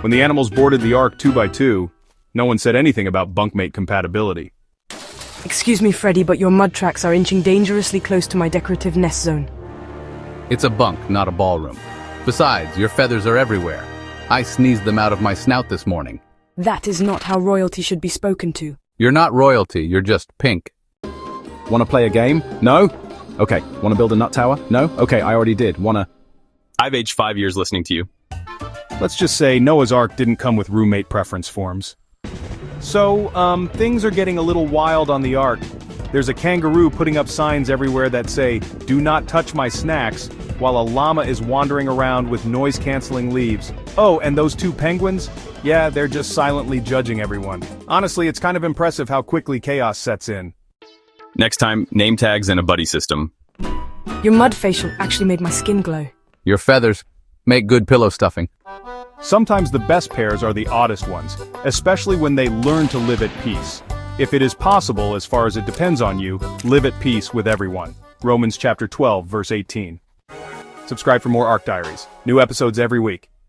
When the animals boarded the Ark 2x2, no one said anything about bunkmate compatibility. Excuse me, Freddy, but your mud tracks are inching dangerously close to my decorative nest zone. It's a bunk, not a ballroom. Besides, your feathers are everywhere. I sneezed them out of my snout this morning. That is not how royalty should be spoken to. You're not royalty, you're just pink. Wanna play a game? No? Okay. Wanna build a nut tower? No? Okay, I already did. Wanna... I've aged 5 years listening to you. Let's just say Noah's Ark didn't come with roommate preference forms. So, things are getting a little wild on the Ark. There's a kangaroo putting up signs everywhere that say, "Do not touch my snacks," while a llama is wandering around with noise-canceling leaves. Oh, and those 2 penguins? Yeah, they're just silently judging everyone. Honestly, it's kind of impressive how quickly chaos sets in. Next time, name tags and a buddy system. Your mud facial actually made my skin glow. Your feathers make good pillow stuffing. Sometimes the best pairs are the oddest ones, especially when they learn to live at peace. If it is possible, as far as it depends on you, live at peace with everyone. Romans chapter 12, verse 18. Subscribe for more Ark Diaries. New episodes every week.